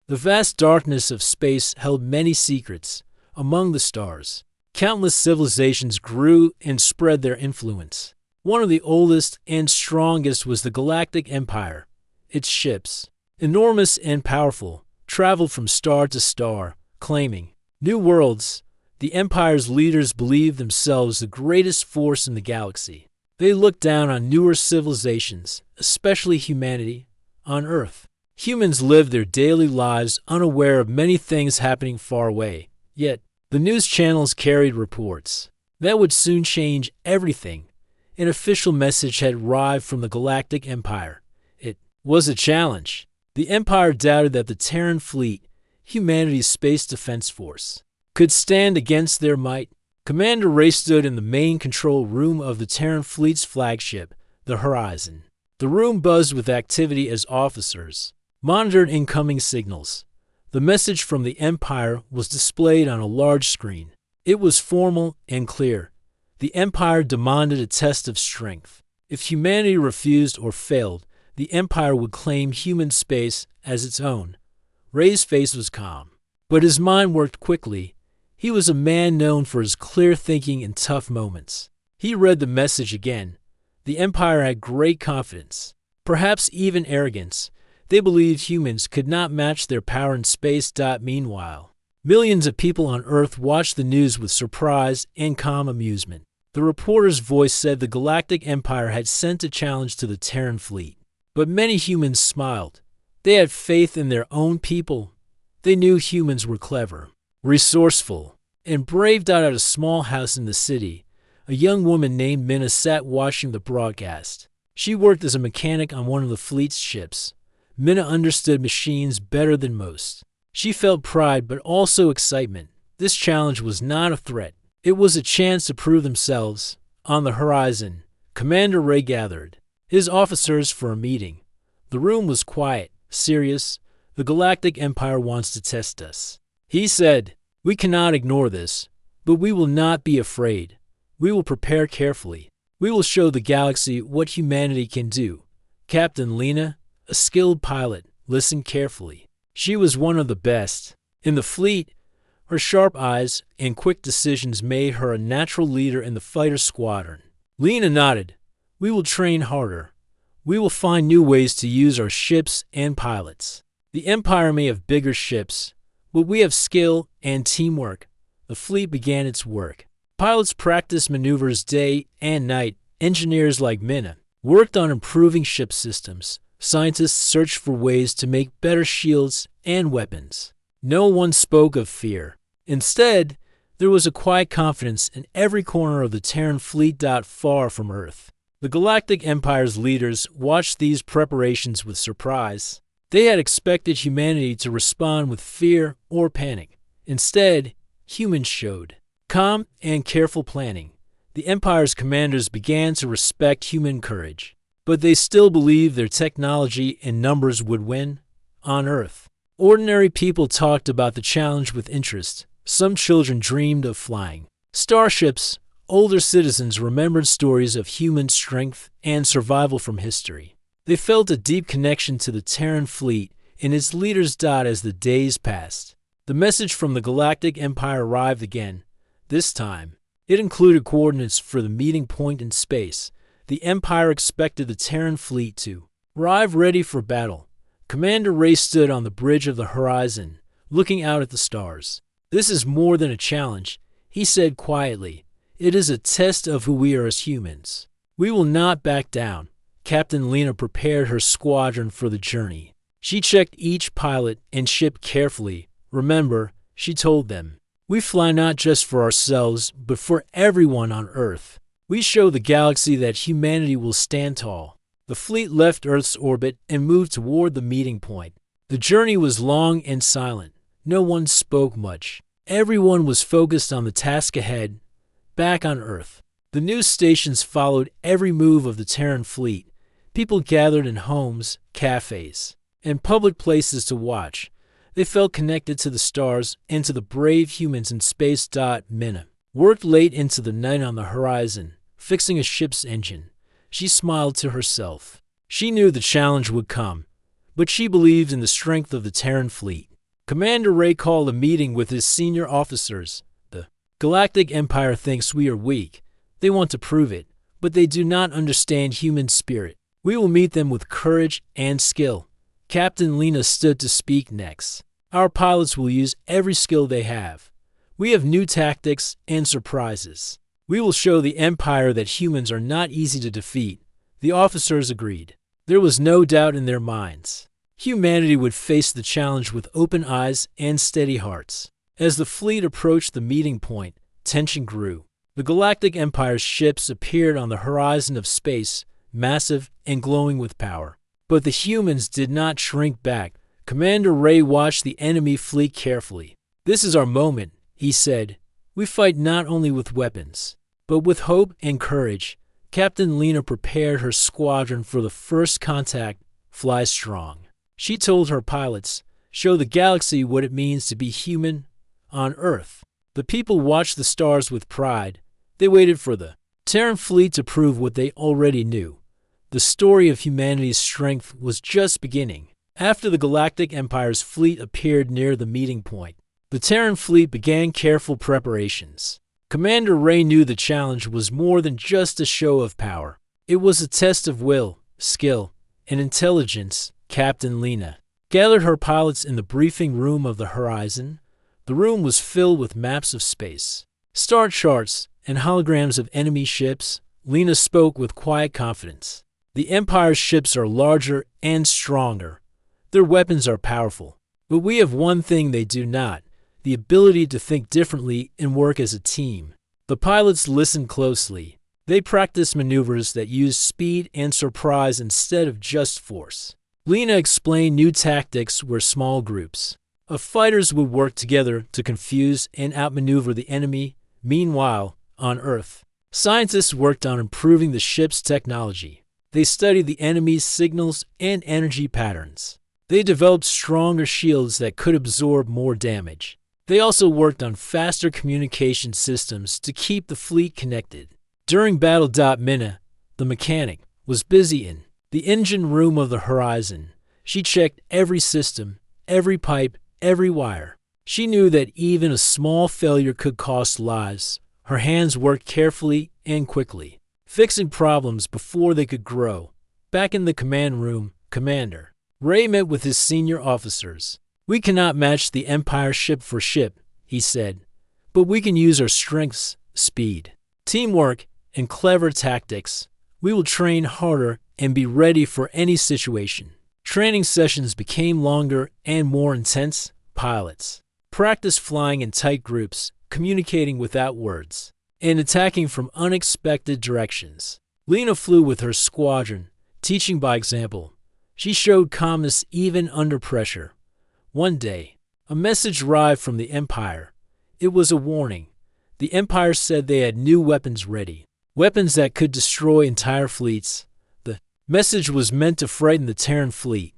The vast darkness of space held many secrets. Among the stars, countless civilizations grew and spread their influence. One of the oldest and strongest was the Galactic Empire. Its ships, enormous and powerful, traveled from star to star, claiming new worlds. The Empire's leaders believed themselves the greatest force in the galaxy. They looked down on newer civilizations, especially humanity, on Earth. Humans lived their daily lives unaware of many things happening far away. Yet, the news channels carried reports that would soon change everything. An official message had arrived from the Galactic Empire. It was a challenge. The Empire doubted that the Terran fleet, humanity's space defense force, could stand against their might. Commander Ray stood in the main control room of the Terran fleet's flagship, the Horizon. The room buzzed with activity as officers monitored incoming signals. The message from the Empire was displayed on a large screen. It was formal and clear. The Empire demanded a test of strength. If humanity refused or failed, the Empire would claim human space as its own. Ray's face was calm, but his mind worked quickly. He was a man known for his clear thinking in tough moments. He read the message again. The Empire had great confidence, perhaps even arrogance. They believed humans could not match their power in space. Meanwhile, millions of people on Earth watched the news with surprise and calm amusement. The reporter's voice said the Galactic Empire had sent a challenge to the Terran fleet. But many humans smiled. They had faith in their own people. They knew humans were clever, resourceful, and brave. At a small house in the city, a young woman named Minna sat watching the broadcast. She worked as a mechanic on one of the fleet's ships. Minna understood machines better than most. She felt pride but also excitement. This challenge was not a threat. It was a chance to prove themselves. On the Horizon, Commander Ray gathered his officers for a meeting. The room was quiet, serious. The Galactic Empire wants to test us, he said. We cannot ignore this, but we will not be afraid. We will prepare carefully. We will show the galaxy what humanity can do. Captain Lena, a skilled pilot, listened carefully. She was one of the best in the fleet. Her sharp eyes and quick decisions made her a natural leader in the fighter squadron. Lena nodded. We will train harder. We will find new ways to use our ships and pilots. The Empire may have bigger ships, but we have skill and teamwork. The fleet began its work. Pilots practiced maneuvers day and night. Engineers like Minna worked on improving ship systems. Scientists searched for ways to make better shields and weapons. No one spoke of fear. Instead, there was a quiet confidence in every corner of the Terran fleet. Far from Earth, the Galactic Empire's leaders watched these preparations with surprise. They had expected humanity to respond with fear or panic. Instead, humans showed calm and careful planning. The Empire's commanders began to respect human courage, but they still believed their technology and numbers would win. On Earth, ordinary people talked about the challenge with interest. Some children dreamed of flying starships. Older citizens remembered stories of human strength and survival from history. They felt a deep connection to the Terran fleet and its leaders. As the days passed, the message from the Galactic Empire arrived again. This time, it included coordinates for the meeting point in space. The Empire expected the Terran fleet to arrive ready for battle. Commander Ray stood on the bridge of the Horizon, looking out at the stars. This is more than a challenge, he said quietly. It is a test of who we are as humans. We will not back down. Captain Lena prepared her squadron for the journey. She checked each pilot and ship carefully. Remember, she told them, we fly not just for ourselves, but for everyone on Earth. We show the galaxy that humanity will stand tall. The fleet left Earth's orbit and moved toward the meeting point. The journey was long and silent. No one spoke much. Everyone was focused on the task ahead. Back on Earth, the news stations followed every move of the Terran fleet. People gathered in homes, cafes, and public places to watch. They felt connected to the stars and to the brave humans in space. Minna worked late into the night on the Horizon, fixing a ship's engine. She smiled to herself. She knew the challenge would come, but she believed in the strength of the Terran fleet. Commander Ray called a meeting with his senior officers. The Galactic Empire thinks we are weak. They want to prove it, but they do not understand human spirit. We will meet them with courage and skill. Captain Lena stood to speak next. Our pilots will use every skill they have. We have new tactics and surprises. We will show the Empire that humans are not easy to defeat. The officers agreed. There was no doubt in their minds. Humanity would face the challenge with open eyes and steady hearts. As the fleet approached the meeting point, tension grew. The Galactic Empire's ships appeared on the horizon of space, massive and glowing with power. But the humans did not shrink back. Commander Ray watched the enemy fleet carefully. "This is our moment," he said. "We fight not only with weapons, but with hope and courage." Captain Lena prepared her squadron for the first contact. Fly strong. She told her pilots, "Show the galaxy what it means to be human on Earth." The people watched the stars with pride. They waited for the Terran fleet to prove what they already knew. The story of humanity's strength was just beginning. After the Galactic Empire's fleet appeared near the meeting point, the Terran fleet began careful preparations. Commander Ray knew the challenge was more than just a show of power. It was a test of will, skill, and intelligence. Captain Lena gathered her pilots in the briefing room of the horizon. The room was filled with maps of space, star charts, and holograms of enemy ships. Lena spoke with quiet confidence. "The Empire's ships are larger and stronger. Their weapons are powerful. But we have one thing they do not: the ability to think differently and work as a team." The pilots listened closely. They practiced maneuvers that used speed and surprise instead of just force. Lena explained new tactics where small groups of fighters would work together to confuse and outmaneuver the enemy. Meanwhile, on Earth, scientists worked on improving the ship's technology. They studied the enemy's signals and energy patterns. They developed stronger shields that could absorb more damage. They also worked on faster communication systems to keep the fleet connected. During battle, Minna, the mechanic, was busy in the engine room of the horizon. She checked every system, every pipe, every wire. She knew that even a small failure could cost lives. Her hands worked carefully and quickly, fixing problems before they could grow. Back in the command room, Commander Ray met with his senior officers. "We cannot match the Empire ship for ship," he said, "but we can use our strengths, speed, teamwork, and clever tactics. We will train harder and be ready for any situation." Training sessions became longer and more intense. Pilots practiced flying in tight groups, communicating without words, and attacking from unexpected directions. Lena flew with her squadron, teaching by example. She showed calmness even under pressure. One day, a message arrived from the Empire. It was a warning. The Empire said they had new weapons ready, weapons that could destroy entire fleets. The message was meant to frighten the Terran fleet,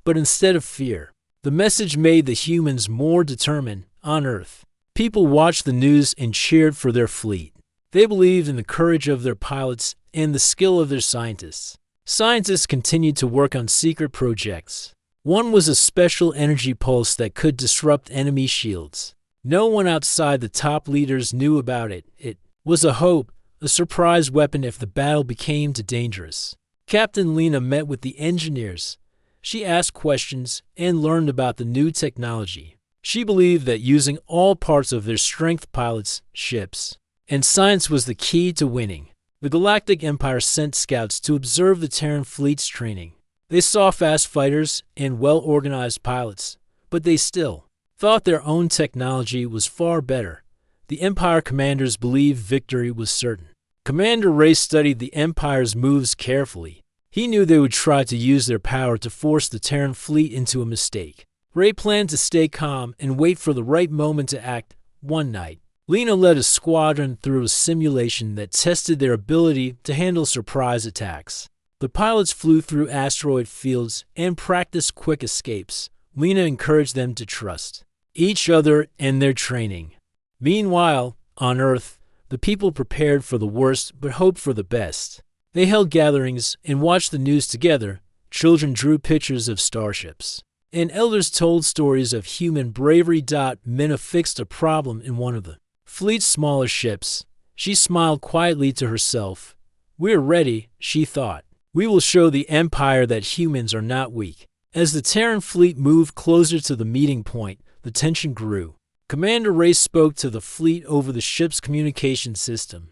but instead of fear, the message made the humans more determined. On Earth, people watched the news and cheered for their fleet. They believed in the courage of their pilots and the skill of their scientists. Scientists continued to work on secret projects. One was a special energy pulse that could disrupt enemy shields. No one outside the top leaders knew about it. It was a hope, a surprise weapon if the battle became too dangerous. Captain Lena met with the engineers. She asked questions and learned about the new technology. She believed that using all parts of their strength, pilots, ships, and science was the key to winning. The Galactic Empire sent scouts to observe the Terran fleet's training. They saw fast fighters and well-organized pilots, but they still thought their own technology was far better. The Empire commanders believed victory was certain. Commander Ray studied the Empire's moves carefully. He knew they would try to use their power to force the Terran fleet into a mistake. Ray planned to stay calm and wait for the right moment to act. One night, Lena led a squadron through a simulation that tested their ability to handle surprise attacks. The pilots flew through asteroid fields and practiced quick escapes. Lena encouraged them to trust each other and their training. Meanwhile, on Earth, the people prepared for the worst but hoped for the best. They held gatherings and watched the news together. Children drew pictures of starships and elders told stories of human bravery. Minna fixed a problem in one of the fleet's smaller ships. She smiled quietly to herself. "We're ready," she thought. "We will show the Empire that humans are not weak." As the Terran fleet moved closer to the meeting point, the tension grew. Commander Ray spoke to the fleet over the ship's communication system.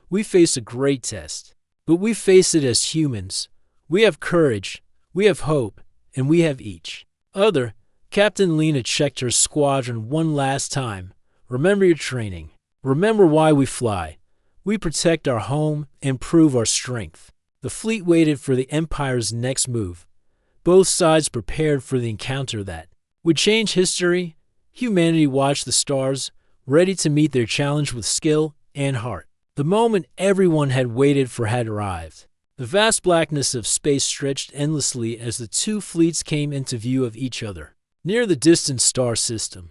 "We face a great test, but we face it as humans. We have courage, we have hope, and we have each other." Captain Lena checked her squadron one last time. "Remember your training. Remember why we fly. We protect our home and prove our strength." The fleet waited for the Empire's next move. Both sides prepared for the encounter that would change history. Humanity watched the stars, ready to meet their challenge with skill and heart. The moment everyone had waited for had arrived. The vast blackness of space stretched endlessly as the two fleets came into view of each other. Near the distant star system,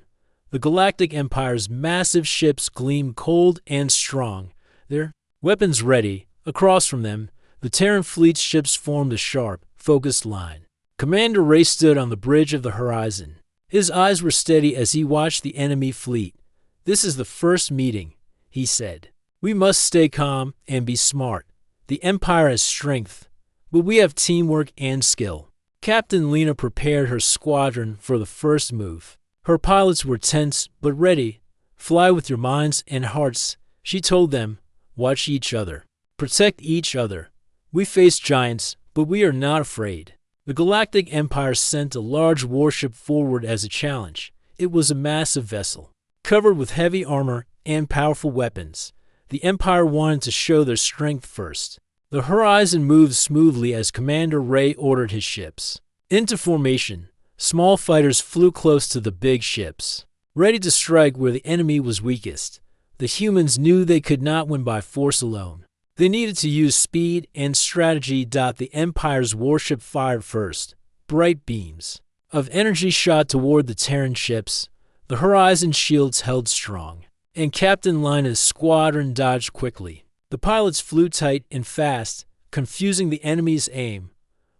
the Galactic Empire's massive ships gleamed cold and strong, their weapons ready. Across from them, the Terran fleet's ships formed a sharp, focused line. Commander Ray stood on the bridge of the horizon. His eyes were steady as he watched the enemy fleet. "This is the first meeting," he said. "We must stay calm and be smart. The Empire has strength, but we have teamwork and skill." Captain Lena prepared her squadron for the first move. Her pilots were tense but ready. "Fly with your minds and hearts," she told them. "Watch each other. Protect each other. We face giants, but we are not afraid." The Galactic Empire sent a large warship forward as a challenge. It was a massive vessel, covered with heavy armor and powerful weapons. The Empire wanted to show their strength first. The horizon moved smoothly as Commander Ray ordered his ships into formation. Small fighters flew close to the big ships, ready to strike where the enemy was weakest. The humans knew they could not win by force alone. They needed to use speed and strategy. The Empire's warship fired first. Bright beams of energy shot toward the Terran ships. The horizon shields held strong, and Captain Lena's squadron dodged quickly. The pilots flew tight and fast, confusing the enemy's aim.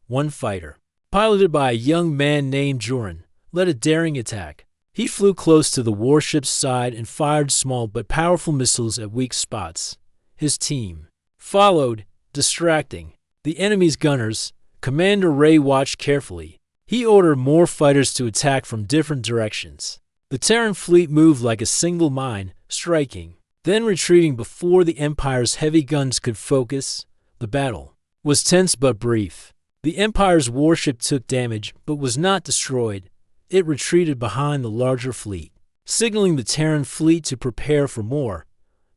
One fighter, piloted by a young man named Joran, led a daring attack. He flew close to the warship's side and fired small but powerful missiles at weak spots. His team followed, distracting the enemy's gunners. Commander Ray watched carefully. He ordered more fighters to attack from different directions. The Terran fleet moved like a single mine, striking, then retreating before the Empire's heavy guns could focus. The battle was tense but brief. The Empire's warship took damage but was not destroyed. It retreated behind the larger fleet, signaling the Terran fleet to prepare for more.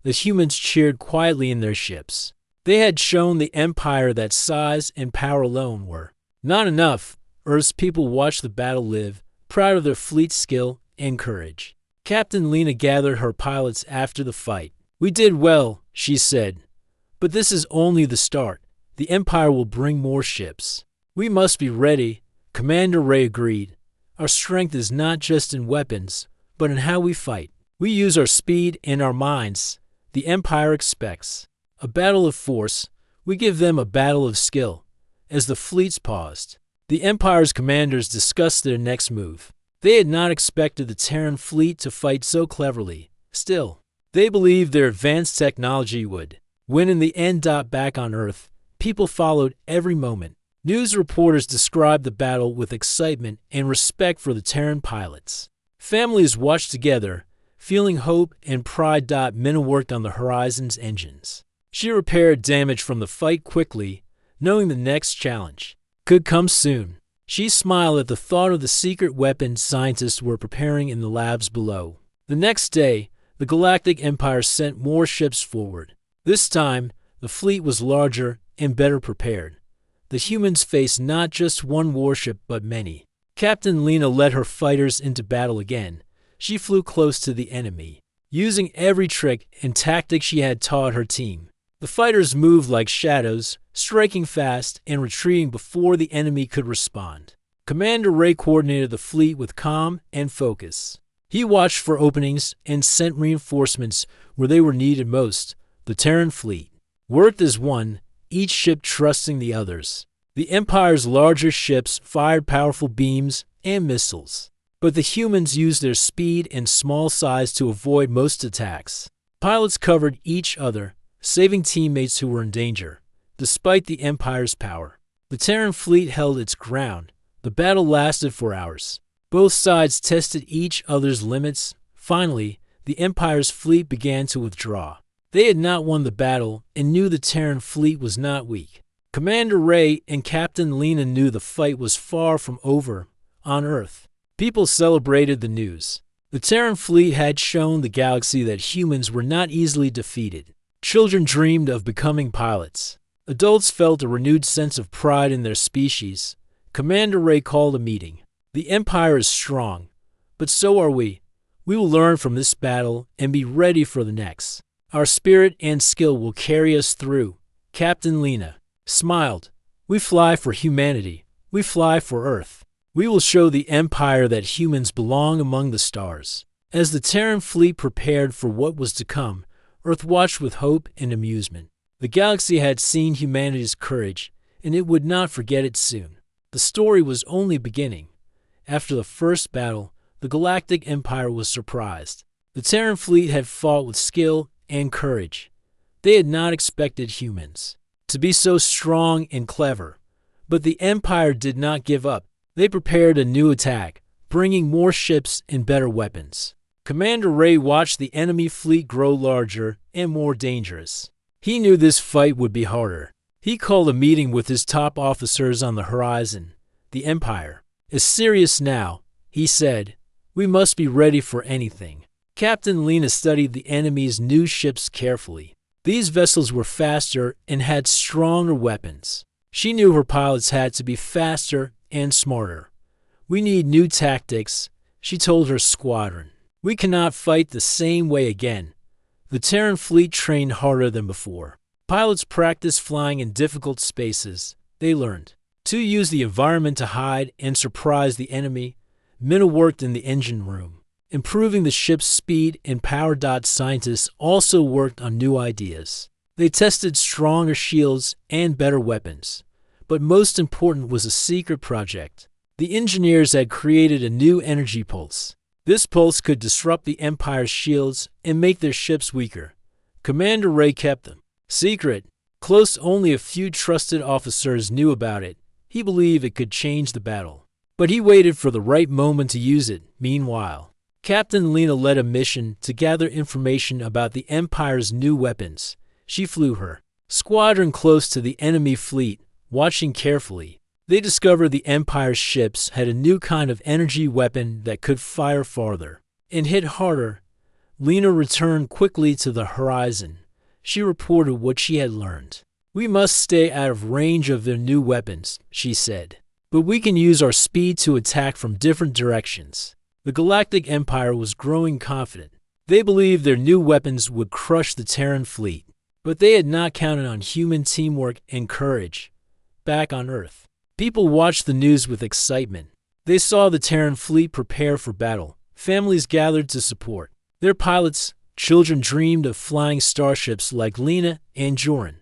The humans cheered quietly in their ships. They had shown the Empire that size and power alone were not enough. Earth's people watched the battle live, proud of their fleet's skill and courage. Captain Lena gathered her pilots after the fight. "We did well," she said, "but this is only the start. The Empire will bring more ships. We must be ready." Commander Ray agreed. "Our strength is not just in weapons, but in how we fight. We use our speed and our minds. The Empire expects a battle of force. We give them a battle of skill." As the fleets paused, the Empire's commanders discussed their next move. They had not expected the Terran fleet to fight so cleverly. Still, they believed their advanced technology would win in the end. Back on Earth, people followed every moment. News reporters described the battle with excitement and respect for the Terran pilots. Families watched together, feeling hope and pride. Minna worked on the Horizon's engines. She repaired damage from the fight quickly, knowing the next challenge could come soon. She smiled at the thought of the secret weapons scientists were preparing in the labs below. The next day, the Galactic Empire sent more ships forward. This time, the fleet was larger and better prepared. The humans faced not just one warship but many. Captain Lena led her fighters into battle again. She flew close to the enemy, using every trick and tactic she had taught her team. The fighters moved like shadows, striking fast and retreating before the enemy could respond. Commander Ray coordinated the fleet with calm and focus. He watched for openings and sent reinforcements where they were needed most. The Terran fleet worked as one, each ship trusting the others. The Empire's larger ships fired powerful beams and missiles. But the humans used their speed and small size to avoid most attacks. Pilots covered each other, saving teammates who were in danger. Despite the Empire's power, the Terran fleet held its ground. The battle lasted for hours. Both sides tested each other's limits. Finally, the Empire's fleet began to withdraw. They had not won the battle and knew the Terran fleet was not weak. Commander Ray and Captain Lena knew the fight was far from over on Earth. People celebrated the news. The Terran fleet had shown the galaxy that humans were not easily defeated. Children dreamed of becoming pilots. Adults felt a renewed sense of pride in their species. Commander Ray called a meeting. The Empire is strong, but so are we. We will learn from this battle and be ready for the next. Our spirit and skill will carry us through. Captain Lena smiled. We fly for humanity. We fly for Earth. We will show the Empire that humans belong among the stars. As the Terran fleet prepared for what was to come, Earth watched with hope and amusement. The galaxy had seen humanity's courage, and it would not forget it soon. The story was only beginning. After the first battle, the Galactic Empire was surprised. The Terran fleet had fought with skill and courage. They had not expected humans to be so strong and clever. But the Empire did not give up. They prepared a new attack, bringing more ships and better weapons. Commander Ray watched the enemy fleet grow larger and more dangerous. He knew this fight would be harder. He called a meeting with his top officers on the horizon. The Empire is serious now, he said. We must be ready for anything. Captain Lena studied the enemy's new ships carefully. These vessels were faster and had stronger weapons. She knew her pilots had to be faster and smarter. We need new tactics, she told her squadron. We cannot fight the same way again. The Terran fleet trained harder than before. Pilots practiced flying in difficult spaces. They learned to use the environment to hide and surprise the enemy. Minna worked in the engine room, improving the ship's speed, and power. Scientists also worked on new ideas. They tested stronger shields and better weapons. But most important was a secret project. The engineers had created a new energy pulse. This pulse could disrupt the Empire's shields and make their ships weaker. Commander Ray kept them secret. Close, only a few trusted officers knew about it. He believed it could change the battle. But he waited for the right moment to use it. Meanwhile, Captain Lena led a mission to gather information about the Empire's new weapons. She flew her squadron close to the enemy fleet, watching carefully. They discovered the Empire's ships had a new kind of energy weapon that could fire farther and hit harder. Lena returned quickly to the horizon. She reported what she had learned. We must stay out of range of their new weapons, she said. But we can use our speed to attack from different directions. The Galactic Empire was growing confident. They believed their new weapons would crush the Terran fleet. But they had not counted on human teamwork and courage. Back on Earth, people watched the news with excitement. They saw the Terran fleet prepare for battle. Families gathered to support their pilots. Children dreamed of flying starships like Lena and Joran.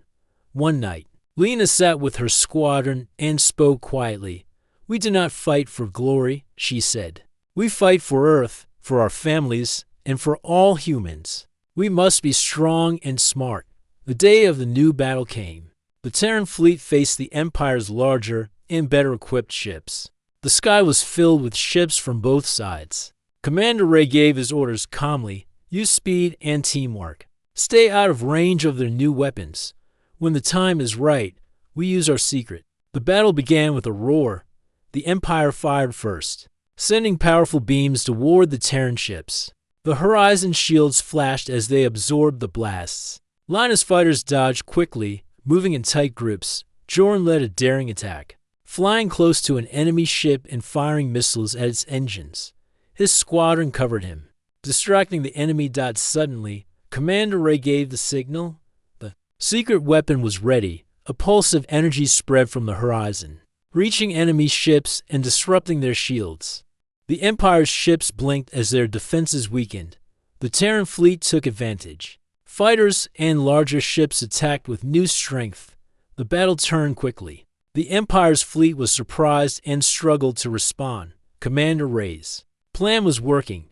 One night, Lena sat with her squadron and spoke quietly. We do not fight for glory, she said. We fight for Earth, for our families, and for all humans. We must be strong and smart. The day of the new battle came. The Terran fleet faced the Empire's larger and better equipped ships. The sky was filled with ships from both sides. Commander Ray gave his orders calmly. Use speed and teamwork. Stay out of range of their new weapons. When the time is right, we use our secret. The battle began with a roar. The Empire fired first, sending powerful beams toward the Terran ships. The horizon shields flashed as they absorbed the blasts. Linus fighters dodged quickly, moving in tight groups. Joran led a daring attack, flying close to an enemy ship and firing missiles at its engines. His squadron covered him, distracting the enemy. Suddenly, Commander Ray gave the signal. The secret weapon was ready. A pulse of energy spread from the horizon, reaching enemy ships and disrupting their shields. The Empire's ships blinked as their defenses weakened. The Terran fleet took advantage. Fighters and larger ships attacked with new strength. The battle turned quickly. The Empire's fleet was surprised and struggled to respond. Commander Ray's plan was working.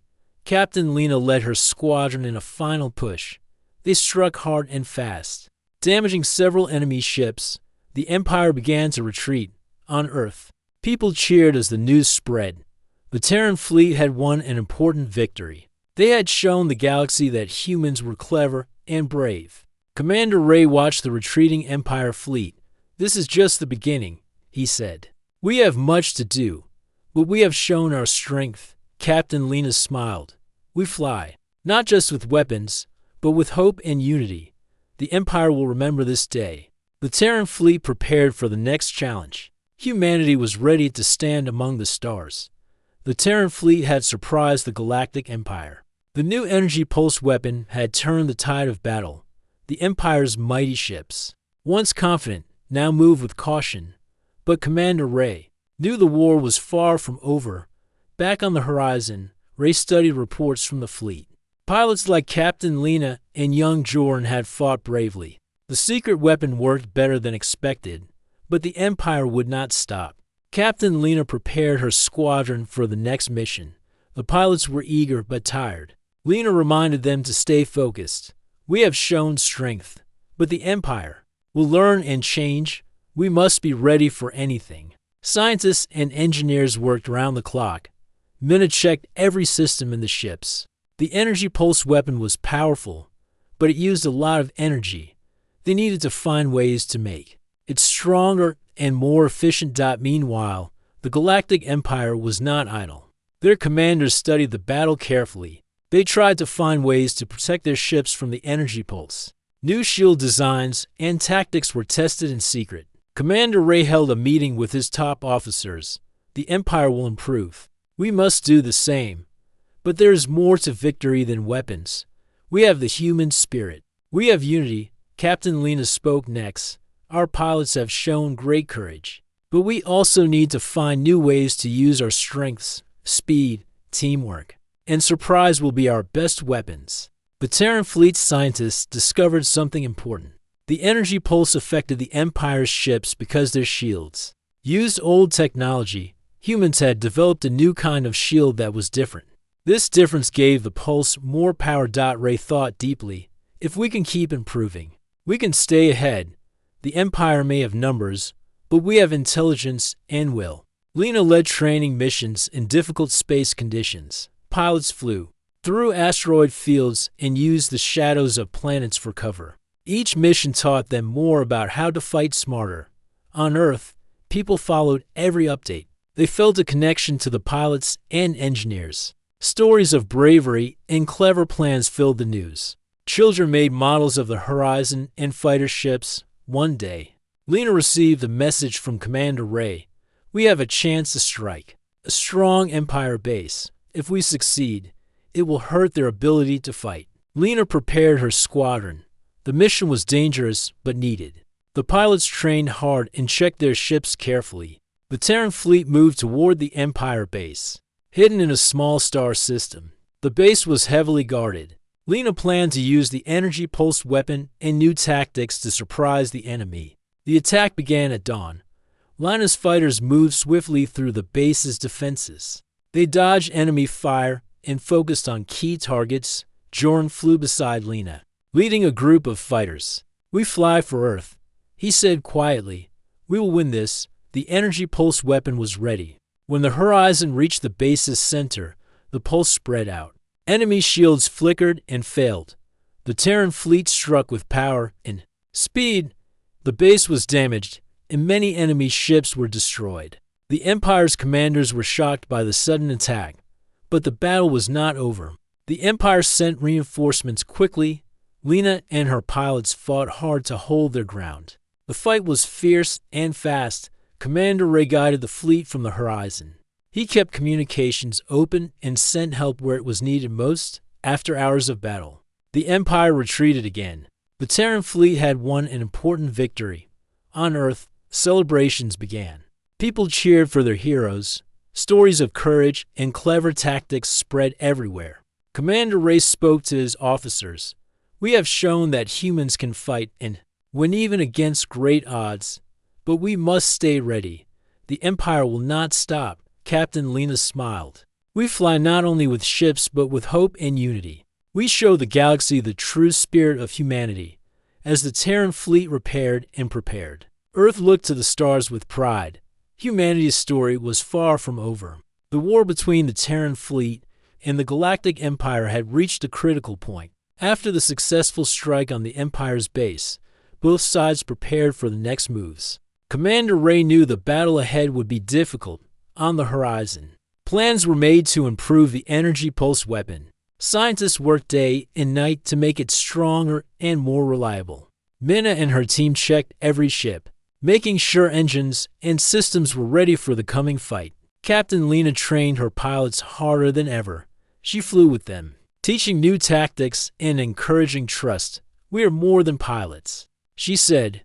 Captain Lena led her squadron in a final push. They struck hard and fast, damaging several enemy ships. The Empire began to retreat. On Earth, people cheered as the news spread. The Terran fleet had won an important victory. They had shown the galaxy that humans were clever and brave. Commander Ray watched the retreating Empire fleet. "This is just the beginning," he said. "We have much to do, but we have shown our strength." Captain Lena smiled. "We fly, not just with weapons, but with hope and unity. The Empire will remember this day." The Terran fleet prepared for the next challenge. Humanity was ready to stand among the stars. The Terran fleet had surprised the Galactic Empire. The new energy pulse weapon had turned the tide of battle. The Empire's mighty ships, once confident, now moved with caution. But Commander Ray knew the war was far from over. Back on the horizon, Ray studied reports from the fleet. Pilots like Captain Lena and young Jordan had fought bravely. The secret weapon worked better than expected, but the Empire would not stop. Captain Lena prepared her squadron for the next mission. The pilots were eager but tired. Lena reminded them to stay focused. "We have shown strength, but the Empire will learn and change. We must be ready for anything." Scientists and engineers worked round the clock. Mina checked every system in the ships. The energy pulse weapon was powerful, but it used a lot of energy. They needed to find ways to make it stronger and more efficient. Meanwhile, the Galactic Empire was not idle. Their commanders studied the battle carefully. They tried to find ways to protect their ships from the energy pulse. New shield designs and tactics were tested in secret. Commander Ray held a meeting with his top officers. "The Empire will improve. We must do the same. But there is more to victory than weapons. We have the human spirit. We have unity." Captain Lena spoke next. "Our pilots have shown great courage, but we also need to find new ways to use our strengths. Speed, teamwork, and surprise will be our best weapons." The Terran fleet scientists discovered something important. The energy pulse affected the Empire's ships because their shields used old technology. Humans had developed a new kind of shield that was different. This difference gave the pulse more power. Ray thought deeply. "If we can keep improving, we can stay ahead. The Empire may have numbers, but we have intelligence and will." Lena led training missions in difficult space conditions. Pilots flew through asteroid fields and used the shadows of planets for cover. Each mission taught them more about how to fight smarter. On Earth, people followed every update. They felt a connection to the pilots and engineers. Stories of bravery and clever plans filled the news. Children made models of the Horizon and fighter ships. One day, Lena received a message from Commander Ray. "We have a chance to strike a strong Empire base. If we succeed, it will hurt their ability to fight." Lena prepared her squadron. The mission was dangerous but needed. The pilots trained hard and checked their ships carefully. The Terran fleet moved toward the Empire base, hidden in a small star system. The base was heavily guarded. Lena planned to use the energy pulse weapon and new tactics to surprise the enemy. The attack began at dawn. Lena's fighters moved swiftly through the base's defenses. They dodged enemy fire and focused on key targets. Jordan flew beside Lena, leading a group of fighters. "We fly for Earth," he said quietly. "We will win this." The energy pulse weapon was ready. When the Horizon reached the base's center, the pulse spread out. Enemy shields flickered and failed. The Terran fleet struck with power and speed. The base was damaged, and many enemy ships were destroyed. The Empire's commanders were shocked by the sudden attack, but the battle was not over. The Empire sent reinforcements quickly. Lena and her pilots fought hard to hold their ground. The fight was fierce and fast. Commander Ray guided the fleet from the Horizon. He kept communications open and sent help where it was needed most. After hours of battle, the Empire retreated again. The Terran fleet had won an important victory. On Earth, celebrations began. People cheered for their heroes. Stories of courage and clever tactics spread everywhere. Commander Ray spoke to his officers. "We have shown that humans can fight and win even against great odds, but we must stay ready. The Empire will not stop." Captain Lena smiled. We fly not only with ships but with hope and unity. We show the galaxy the true spirit of humanity. As the Terran fleet repaired and prepared, Earth looked to the stars with pride. Humanity's story was far from over. The war between the Terran fleet and the Galactic Empire had reached a critical point. After the successful strike on the Empire's base, both sides prepared for the next moves. Commander Ray knew the battle ahead would be difficult. On the horizon, plans were made to improve the energy pulse weapon. Scientists worked day and night to make it stronger and more reliable. Minna and her team checked every ship, making sure engines and systems were ready for the coming fight. Captain Lena trained her pilots harder than ever. She flew with them, teaching new tactics and encouraging trust. "We are more than pilots," she said.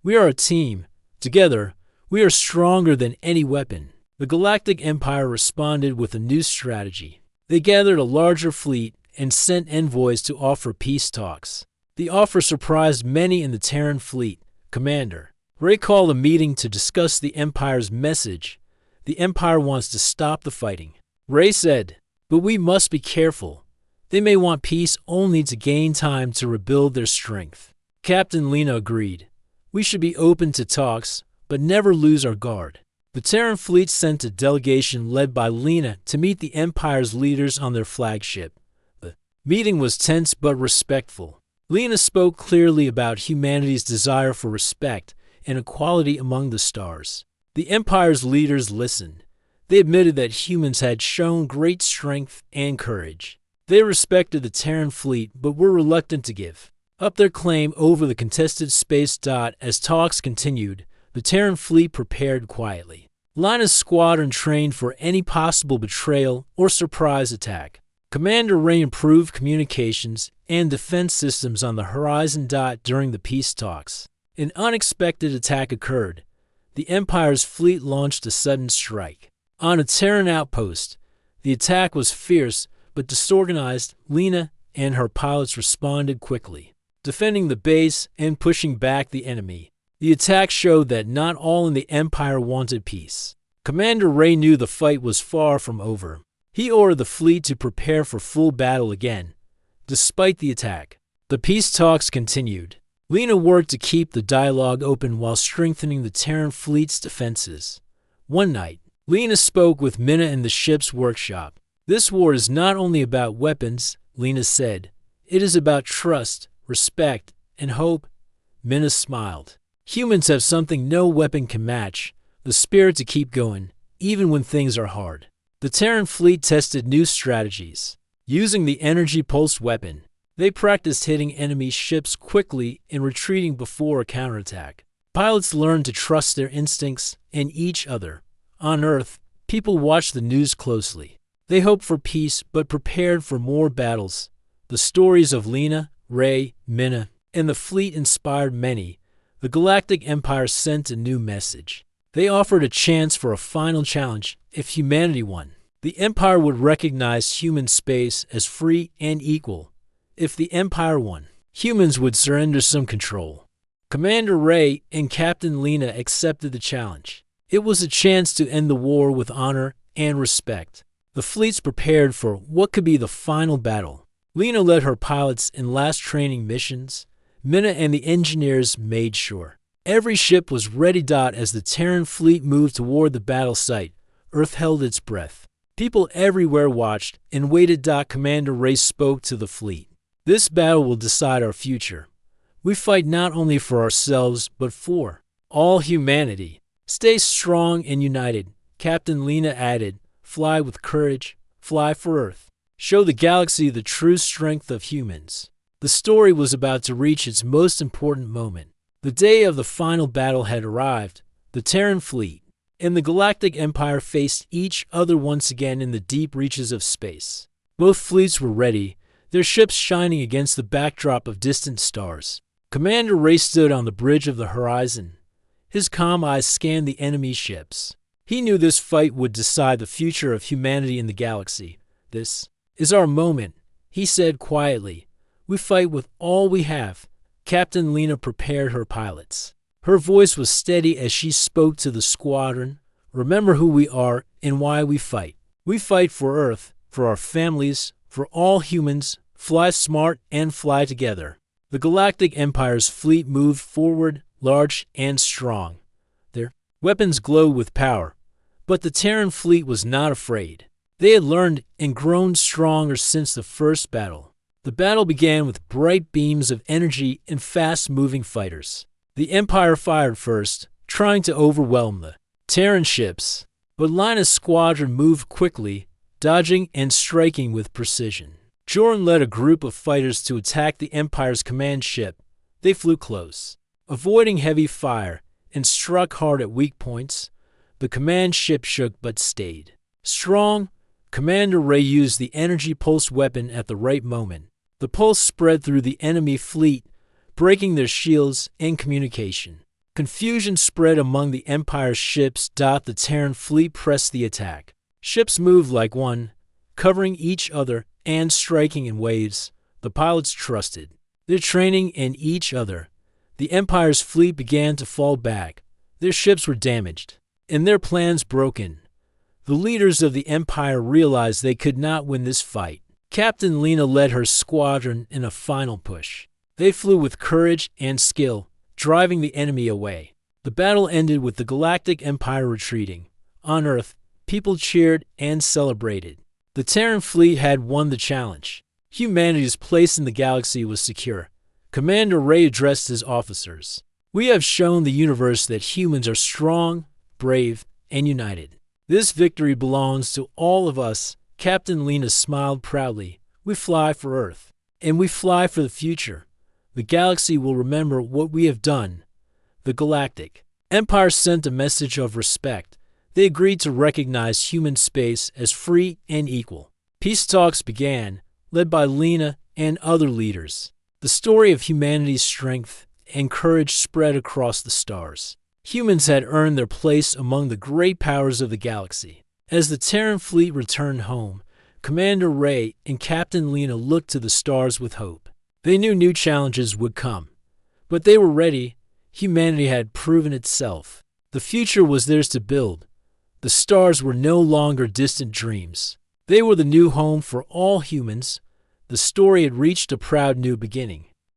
"We are a team. Together, we are stronger than any weapon." The Galactic Empire responded with a new strategy. They gathered a larger fleet and sent envoys to offer peace talks. The offer surprised many in the Terran fleet. "Commander, Ray called a meeting to discuss the Empire's message. The Empire wants to stop the fighting," Ray said. "But we must be careful. They may want peace only to gain time to rebuild their strength." Captain Lena agreed. "We should be open to talks, but never lose our guard." The Terran fleet sent a delegation led by Lena to meet the Empire's leaders on their flagship. The meeting was tense but respectful. Lena spoke clearly about humanity's desire for respect and equality among the stars. The Empire's leaders listened. They admitted that humans had shown great strength and courage. They respected the Terran fleet but were reluctant to give up their claim over the contested space. As talks continued, the Terran fleet prepared quietly. Lena's squadron trained for any possible betrayal or surprise attack. Commander Ray improved communications and defense systems on the horizon. During the peace talks, an unexpected attack occurred. The Empire's fleet launched a sudden strike on a Terran outpost. The attack was fierce but disorganized. Lena and her pilots responded quickly, defending the base and pushing back the enemy. The attack showed that not all in the Empire wanted peace. Commander Ray knew the fight was far from over. He ordered the fleet to prepare for full battle again. Despite the attack, the peace talks continued. Lena worked to keep the dialogue open while strengthening the Terran fleet's defenses. One night, Lena spoke with Minna in the ship's workshop. "This war is not only about weapons," Lena said. "It is about trust, respect, and hope." Minna smiled. "Humans have something no weapon can match, the spirit to keep going, even when things are hard." The Terran fleet tested new strategies. Using the energy pulse weapon, they practiced hitting enemy ships quickly and retreating before a counterattack. Pilots learned to trust their instincts and each other. On Earth, people watched the news closely. They hoped for peace but prepared for more battles. The stories of Lena, Ray, Minna, and the fleet inspired many. The Galactic Empire sent a new message. They offered a chance for a final challenge. If humanity won, the Empire would recognize human space as free and equal. If the Empire won, humans would surrender some control. Commander Ray and Captain Lena accepted the challenge. It was a chance to end the war with honor and respect. The fleets prepared for what could be the final battle. Lena led her pilots in last training missions. Minna and the engineers made sure every ship was ready. As the Terran fleet moved toward the battle site, Earth held its breath. People everywhere watched and waited. Commander Ray spoke to the fleet. "This battle will decide our future. We fight not only for ourselves but for all humanity. Stay strong and united." Captain Lena added, "Fly with courage, fly for Earth. Show the galaxy the true strength of humans." The story was about to reach its most important moment. The day of the final battle had arrived. The Terran fleet and the Galactic Empire faced each other once again in the deep reaches of space. Both fleets were ready, their ships shining against the backdrop of distant stars. Commander Ray stood on the bridge of the horizon. His calm eyes scanned the enemy ships. He knew this fight would decide the future of humanity in the galaxy. "This is our moment," he said quietly. "We fight with all we have." Captain Lena prepared her pilots. Her voice was steady as she spoke to the squadron. "Remember who we are and why we fight. We fight for Earth, for our families, for all humans. Fly smart and fly together. The Galactic Empire's fleet moved forward, large and strong. Their weapons glowed with power, but the Terran fleet was not afraid. They had learned and grown stronger since the first battle. The battle began with bright beams of energy and fast-moving fighters. The Empire fired first, trying to overwhelm the Terran ships, but Linus' squadron moved quickly, dodging and striking with precision. Jordan led a group of fighters to attack the Empire's command ship. They flew close, avoiding heavy fire, and struck hard at weak points. The command ship shook but stayed strong. Commander Ray used the energy pulse weapon at the right moment. The pulse spread through the enemy fleet, breaking their shields and communication. Confusion spread among the Empire's ships. The Terran fleet pressed the attack. Ships moved like one, covering each other and striking in waves. The pilots trusted their training and each other. The Empire's fleet began to fall back. Their ships were damaged, and their plans broken. The leaders of the Empire realized they could not win this fight. Captain Lena led her squadron in a final push. They flew with courage and skill, driving the enemy away. The battle ended with the Galactic Empire retreating. On Earth, people cheered and celebrated. The Terran fleet had won the challenge. Humanity's place in the galaxy was secure. Commander Ray addressed his officers. We have shown the universe that humans are strong, brave, and united. This victory belongs to all of us. Captain Lena smiled proudly. We fly for Earth, and we fly for the future. The galaxy will remember what we have done. The Galactic Empire sent a message of respect. They agreed to recognize human space as free and equal. Peace talks began, led by Lena and other leaders. The story of humanity's strength and courage spread across the stars. Humans had earned their place among the great powers of the galaxy. As the Terran fleet returned home, Commander Ray and Captain Lena looked to the stars with hope. They knew new challenges would come, but they were ready. Humanity had proven itself. The future was theirs to build. The stars were no longer distant dreams. They were the new home for all humans. The story had reached a proud new beginning.